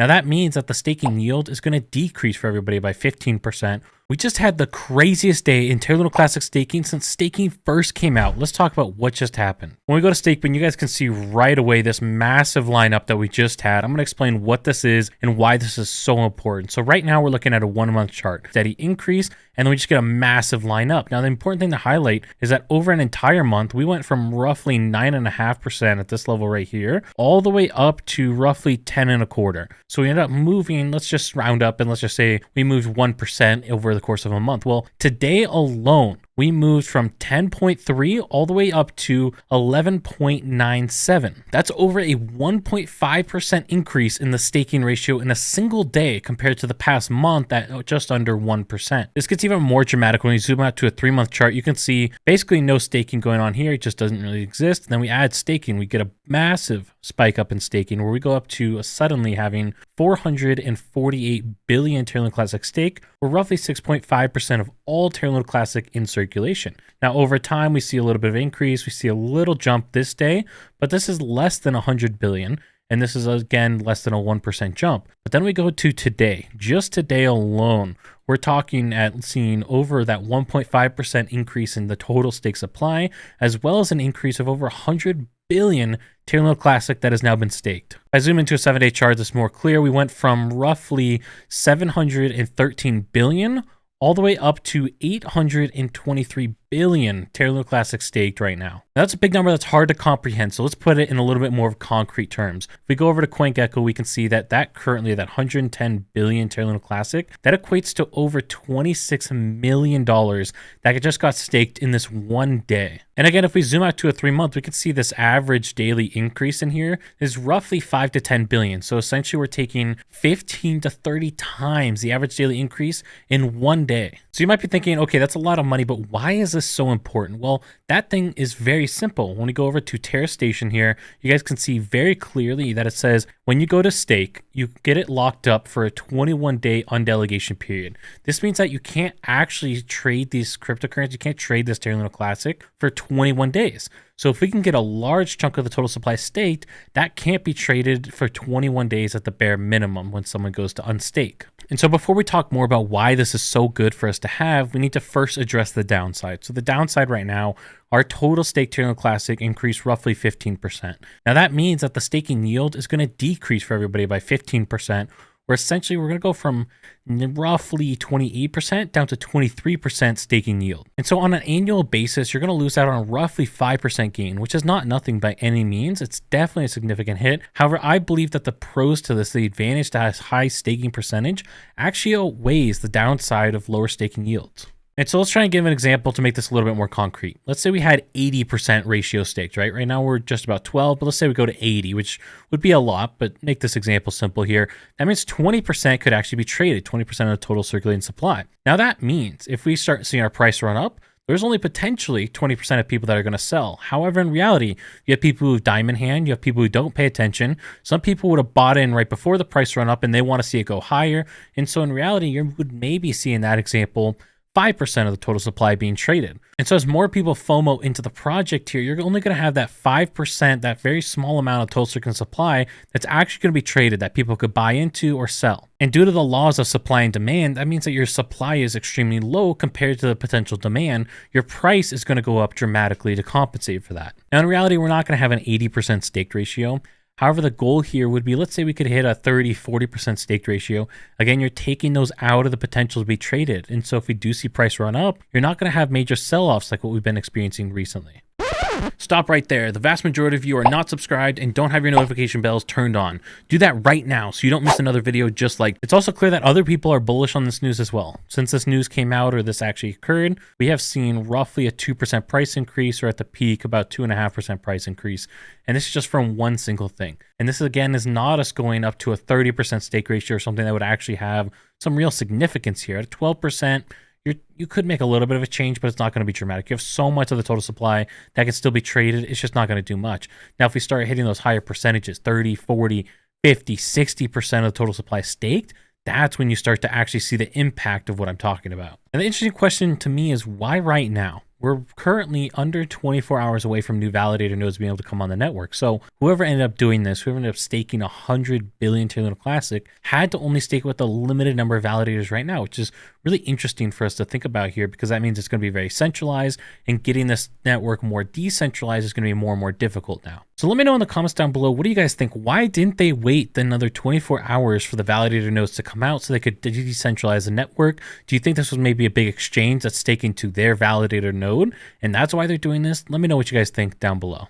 Now that means that the staking yield is going to decrease for everybody by 15%. We just had the craziest day in Terra Luna Classic staking since staking first came out. Let's talk about what just happened. When we go to Stakeman, you guys can see right away this massive lineup that we just had. I'm going to explain what this is and why this is so important. So right now we're looking at a 1 month chart, steady increase, and then we just get a massive lineup. Now the important thing to highlight is that over an entire month, we went from roughly 9.5% at this level right here, all the way up to roughly 10.25%. So we ended up moving, let's just round up and let's just say we moved 1% over the course of a month. Well, today alone, we moved from 10.3 all the way up to 11.97. That's over a 1.5% increase in the staking ratio in a single day compared to the past month at just under 1%. This gets even more dramatic when we zoom out to a 3 month chart. You can see basically no staking going on here. It just doesn't really exist. And then we add staking. We get a massive spike up in staking where we go up to suddenly having 448 billion Terra Luna Classic stake, or roughly 6.5% of all Terra Luna Classic in circulation. Now over time, we see a little bit of increase. We see a little jump this day, but this is less than 100 billion. And this is again less than a 1% jump. But then we go to today, just today alone, we're talking at seeing over that 1.5% increase in the total stake supply, as well as an increase of over 100 billion Terra Luna Classic that has now been staked. If I zoom into a 7-day chart, it's more clear. We went from roughly 713 billion all the way up to 823 billion Terra Luna Classic staked right now. That's a big number that's hard to comprehend, so let's put it in a little bit more of concrete terms. If we go over to CoinGecko, we can see that currently, that 110 billion Terra Luna Classic, that equates to over $26 million that just got staked in this one day. And again, if we zoom out to a 3 month, we can see this average daily increase in here is roughly 5 to 10 billion. So essentially we're taking 15 to 30 times the average daily increase in one day. So you might be thinking, okay, that's a lot of money, but why is this so important? Well, that thing is very simple. When we go over to Terra Station here, you guys can see very clearly that it says when you go to stake, you get it locked up for a 21-day undelegation period. This means that you can't actually trade these cryptocurrencies. You can't trade this Terra Luna Classic for 21 days. So if we can get a large chunk of the total supply staked, that can't be traded for 21 days at the bare minimum when someone goes to unstake. And so before we talk more about why this is so good for us to have, we need to first address the downside. So the downside right now, our total stake Terra Luna Classic increased roughly 15%. Now that means that the staking yield is going to decrease for everybody by 15%, where essentially we're going to go from roughly 28% down to 23% staking yield. And so on an annual basis, you're going to lose out on roughly 5% gain, which is not nothing by any means. It's definitely a significant hit. However, I believe that the pros to this, the advantage to a high staking percentage, actually outweighs the downside of lower staking yields. And so let's try and give an example to make this a little bit more concrete. Let's say we had 80% ratio staked, right? Right now we're just about 12, but let's say we go to 80, which would be a lot, but make this example simple here. That means 20% could actually be traded, 20% of the total circulating supply. Now that means if we start seeing our price run up, there's only potentially 20% of people that are going to sell. However, in reality, you have people who have diamond hand, you have people who don't pay attention. Some people would have bought in right before the price run up and they want to see it go higher. And so in reality, you would maybe see in that example 5% of the total supply being traded. And so as more people FOMO into the project here, you're only going to have that 5%, that very small amount of total circulating supply that's actually going to be traded that people could buy into or sell. And due to the laws of supply and demand, that means that your supply is extremely low compared to the potential demand. Your price is going to go up dramatically to compensate for that. Now in reality, we're not going to have an 80% staked ratio. However, the goal here would be, let's say we could hit a 30-40% staked ratio. Again, you're taking those out of the potential to be traded. And so if we do see price run up, you're not going to have major sell-offs like what we've been experiencing recently. Stop right there. The vast majority of you are not subscribed and don't have your notification bells turned on. Do that right now so you don't miss another video just like. It's also clear that other people are bullish on this news as well. Since this news came out or this actually occurred, we have seen roughly a 2% price increase, or at the peak about 2.5% price increase. And this is just from one single thing. And this again is not us going up to a 30% stake ratio or something that would actually have some real significance here. At 12%, you could make a little bit of a change, but it's not going to be dramatic. You have so much of the total supply that can still be traded. It's just not going to do much. Now, if we start hitting those higher percentages, 30, 40, 50, 60% of the total supply staked, that's when you start to actually see the impact of what I'm talking about. And the interesting question to me is, why right now? we're currently under 24 hours away from new validator nodes being able to come on the network. So whoever ended up doing this, whoever ended up staking 100 billion Terra Luna Classic, had to only stake with a limited number of validators right now, which is really interesting for us to think about here, because that means it's going to be very centralized, and getting this network more decentralized is going to be more and more difficult now. So let me know in the comments down below, what do you guys think? Why didn't they wait another 24 hours for the validator nodes to come out so they could decentralize the network? Do you think this was maybe a big exchange that's staking to their validator node, and that's why they're doing this? Let me know what you guys think down below.